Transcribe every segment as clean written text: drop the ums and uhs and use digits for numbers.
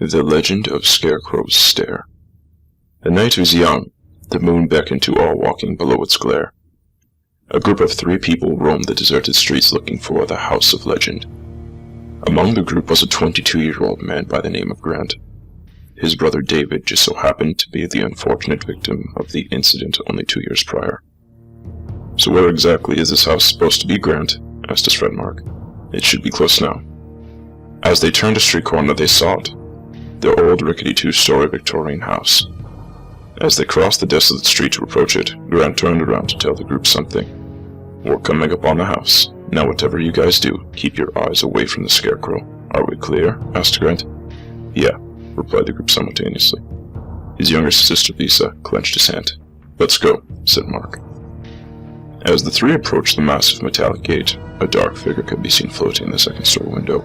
The Legend of Scarecrow's Stare. The night was young. The moon beckoned to all walking below its glare. A group of 3 people roamed the deserted streets looking for the House of Legend. Among the group was a 22-year-old man by the name of Grant. His brother David just so happened to be the unfortunate victim of the incident only 2 years prior. "So where exactly is this house supposed to be, Grant?" asked his friend Mark. "It should be close now." As they turned a street corner, they saw it. The old rickety 2-story Victorian house. As they crossed the desolate street to approach it, Grant turned around to tell the group something. "We're coming up on the house. Now whatever you guys do, keep your eyes away from the Scarecrow. Are we clear?" asked Grant. "Yeah," replied the group simultaneously. His younger sister Lisa clenched his hand. "Let's go," said Mark. As the 3 approached the massive metallic gate, a dark figure could be seen floating in the 2nd-story window.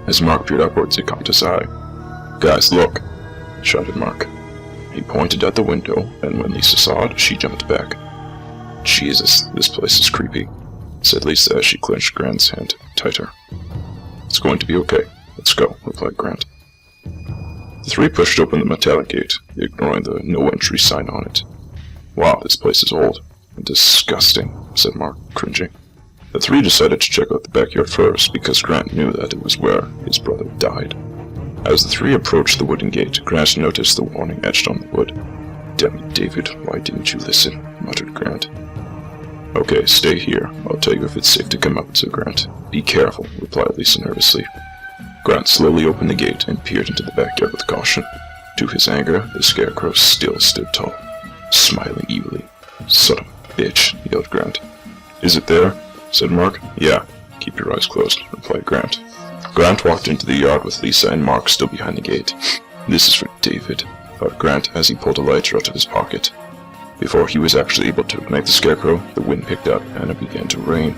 As Mark peered upwards, it caught his eye. "Guys, look!" shouted Mark. He pointed at the window, and when Lisa saw it, she jumped back. "Jesus, this place is creepy," said Lisa as she clenched Grant's hand tighter. "It's going to be okay. Let's go," replied Grant. The 3 pushed open the metallic gate, ignoring the no entry sign on it. "Wow, this place is old and disgusting," said Mark, cringing. The 3 decided to check out the backyard first, because Grant knew that it was where his brother died. As the 3 approached the wooden gate, Grant noticed the warning etched on the wood. "Damn it, David, why didn't you listen?" muttered Grant. "Okay, stay here. I'll tell you if it's safe to come out," said Grant. "Be careful," replied Lisa nervously. Grant slowly opened the gate and peered into the backyard with caution. To his anger, the Scarecrow still stood tall, smiling evilly. "Son of a bitch," yelled Grant. "Is it there?" said Mark. "Yeah, keep your eyes closed," replied Grant. Grant walked into the yard with Lisa and Mark still behind the gate. "This is for David," thought Grant as he pulled a lighter out of his pocket. Before he was actually able to ignite the Scarecrow, the wind picked up and it began to rain.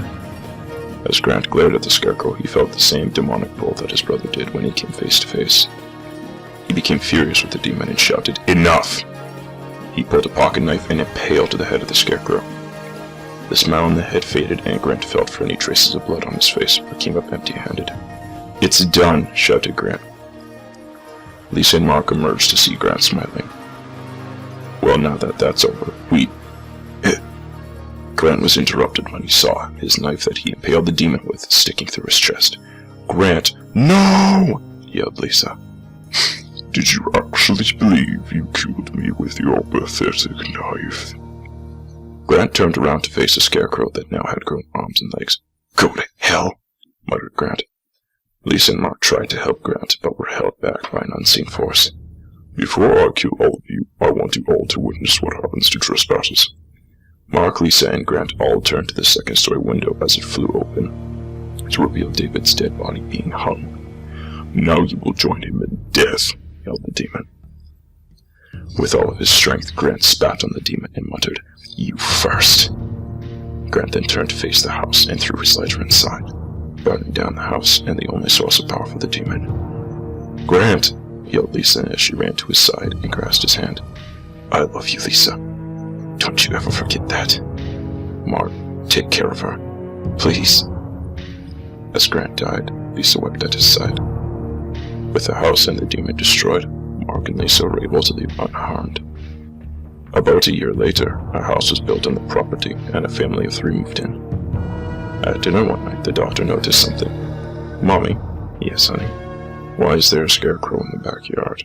As Grant glared at the Scarecrow, he felt the same demonic pull that his brother did when he came face to face. He became furious with the demon and shouted, "Enough!" He pulled a pocket knife and impaled the head of the Scarecrow. The smile on the head faded, and Grant felt for any traces of blood on his face, but came up empty-handed. "It's done!" shouted Grant. Lisa and Mark emerged to see Grant smiling. "Well, now that that's over, Grant was interrupted when he saw his knife that he impaled the demon with sticking through his chest. "Grant, no!" yelled Lisa. "Did you actually believe you killed me with your pathetic knife?" Grant turned around to face the Scarecrow that now had grown arms and legs. "Go to hell!" muttered Grant. Lisa and Mark tried to help Grant, but were held back by an unseen force. "Before I kill all of you, I want you all to witness what happens to trespassers." Mark, Lisa, and Grant all turned to the 2nd-story window as it flew open, to reveal David's dead body being hung. "Now you will join him in death," yelled the demon. With all of his strength, Grant spat on the demon and muttered, "You first." Grant then turned to face the house and threw his lighter inside, burning down the house and the only source of power for the demon. "Grant!" yelled Lisa as she ran to his side and grasped his hand. "I love you, Lisa. Don't you ever forget that. Mark, take care of her. Please." As Grant died, Lisa wept at his side. With the house and the demon destroyed, Mark and Lisa were able to leave unharmed. About a year later, a house was built on the property and a family of 3 moved in. At dinner one night, the daughter noticed something. "Mommy." "Yes, honey." "Why is there a Scarecrow in the backyard?"